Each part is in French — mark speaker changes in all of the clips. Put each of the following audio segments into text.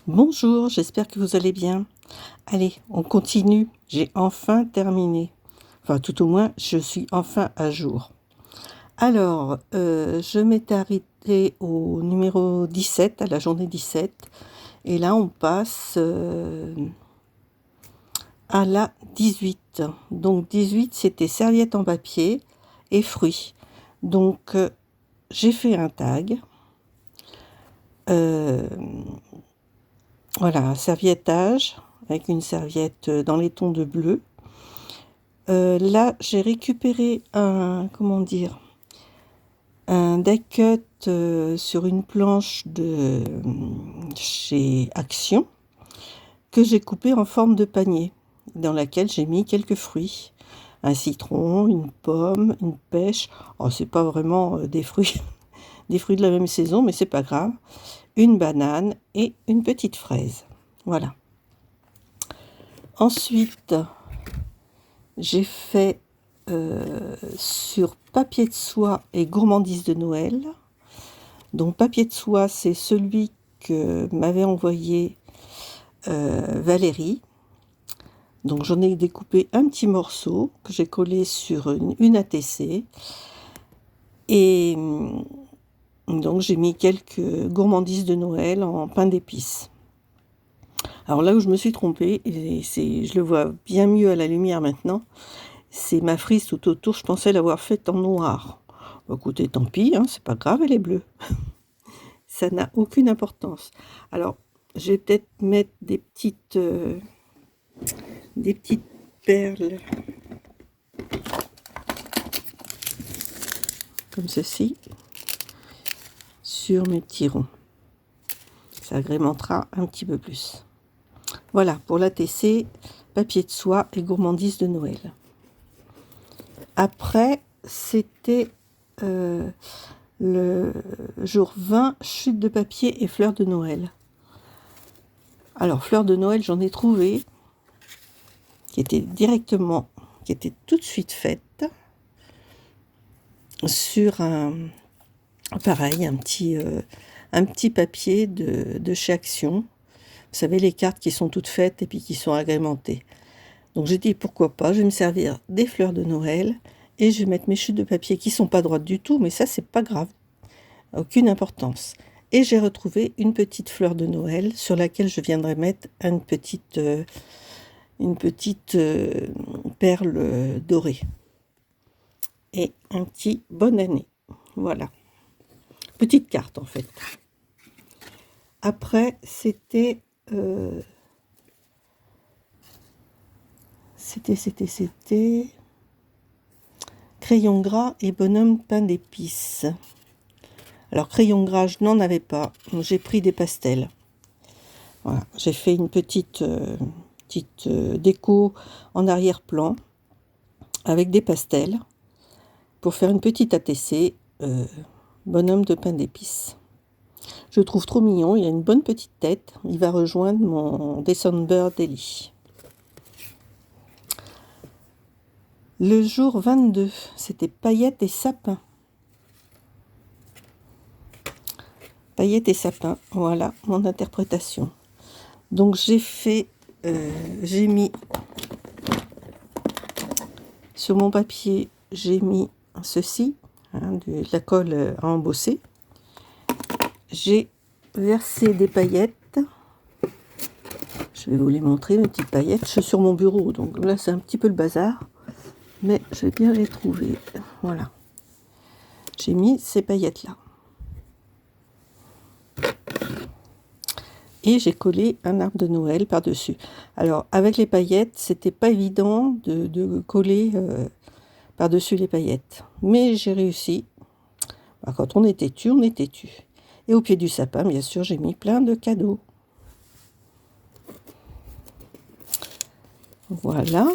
Speaker 1: Bonjour, j'espère que vous allez bien. Allez, on continue. J'ai enfin terminé. Enfin, tout au moins, je suis enfin à jour. Alors, je m'étais arrêtée au numéro 17, à la journée 17. Et là, on passe à la 18. Donc, 18, c'était serviettes en papier et fruits. Donc, j'ai fait un tag. Voilà, un serviettage avec une serviette dans les tons de bleu. Là, j'ai récupéré un die cut sur une planche de chez Action que j'ai coupé en forme de panier dans laquelle j'ai mis quelques fruits. Un citron, une pomme, une pêche. Oh, c'est pas vraiment des fruits, des fruits de la même saison, mais c'est pas grave. Une banane et une petite fraise. Voilà. Ensuite, j'ai fait sur papier de soie et gourmandise de Noël. Donc papier de soie, c'est celui que m'avait envoyé Valérie. Donc j'en ai découpé un petit morceau que j'ai collé sur une ATC. Et donc j'ai mis quelques gourmandises de Noël en pain d'épices. Alors là où je me suis trompée, et je le vois bien mieux à la lumière maintenant, c'est ma frise tout autour, je pensais l'avoir faite en noir. Bah, écoutez, tant pis, hein, c'est pas grave, elle est bleue. Ça n'a aucune importance. Alors, je vais peut-être mettre des petites perles comme ceci sur mes petits ronds. Ça agrémentera un petit peu plus. Voilà, pour l'ATC, papier de soie et gourmandise de Noël. Après, c'était le jour 20, chute de papier et fleurs de Noël. Alors, fleurs de Noël, j'en ai trouvé qui était tout de suite faites sur pareil, un petit papier de chez Action. Vous savez, les cartes qui sont toutes faites et puis qui sont agrémentées. Donc j'ai dit pourquoi pas, je vais me servir des fleurs de Noël et je vais mettre mes chutes de papier qui sont pas droites du tout, mais ça c'est pas grave, aucune importance. Et j'ai retrouvé une petite fleur de Noël sur laquelle je viendrai mettre une petite perle dorée et un petit bonne année. Voilà, petite carte en fait. Après c'était crayon gras et bonhomme pain d'épices. Alors crayon gras, je n'en avais pas, j'ai pris des pastels. Voilà, j'ai fait une petite déco en arrière-plan avec des pastels pour faire une petite ATC bonhomme de pain d'épices. Je le trouve trop mignon, il a une bonne petite tête, il va rejoindre mon December Daily. Le jour 22, c'était paillettes et sapin. Paillettes et sapin, voilà mon interprétation. Donc j'ai mis sur mon papier, j'ai mis ceci, de la colle à embosser. J'ai versé des paillettes. Je vais vous les montrer, mes petites paillettes. Je suis sur mon bureau, donc là c'est un petit peu le bazar. Mais je vais bien les trouver. Voilà. J'ai mis ces paillettes-là. Et j'ai collé un arbre de Noël par-dessus. Alors, avec les paillettes, c'était pas évident de coller par-dessus les paillettes. Mais j'ai réussi. Alors, quand on est têtu, on est têtu. Et au pied du sapin, bien sûr, j'ai mis plein de cadeaux. Voilà.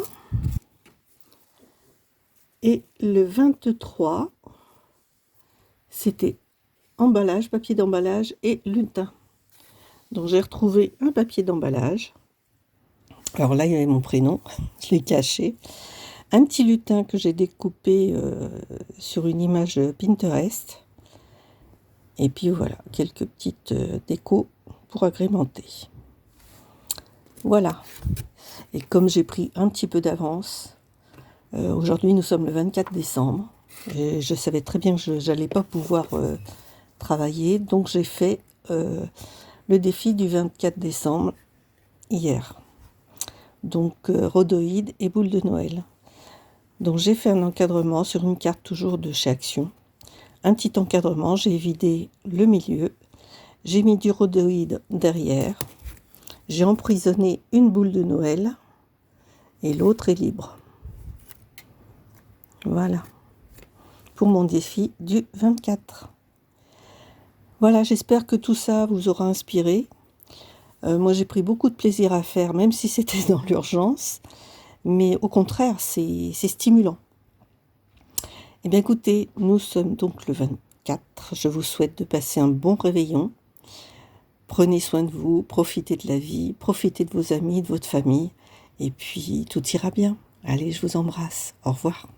Speaker 1: Et le 23, c'était emballage, papier d'emballage et lutin. Donc j'ai retrouvé un papier d'emballage. Alors là, il y avait mon prénom, je l'ai caché. Un petit lutin que j'ai découpé sur une image Pinterest. Et puis voilà, quelques petites décos pour agrémenter. Voilà. Et comme j'ai pris un petit peu d'avance, aujourd'hui nous sommes le 24 décembre, et je savais très bien que je n'allais pas pouvoir travailler, donc j'ai fait le défi du 24 décembre hier. Donc rhodoïde et boule de Noël. Donc j'ai fait un encadrement sur une carte toujours de chez Action. Un petit encadrement, j'ai vidé le milieu, j'ai mis du rhodoïde derrière, j'ai emprisonné une boule de Noël et l'autre est libre. Voilà, pour mon défi du 24. Voilà, j'espère que tout ça vous aura inspiré. Moi j'ai pris beaucoup de plaisir à faire, même si c'était dans l'urgence, mais au contraire c'est stimulant. Eh bien écoutez, nous sommes donc le 24, je vous souhaite de passer un bon réveillon. Prenez soin de vous, profitez de la vie, profitez de vos amis, de votre famille, et puis tout ira bien. Allez, je vous embrasse. Au revoir.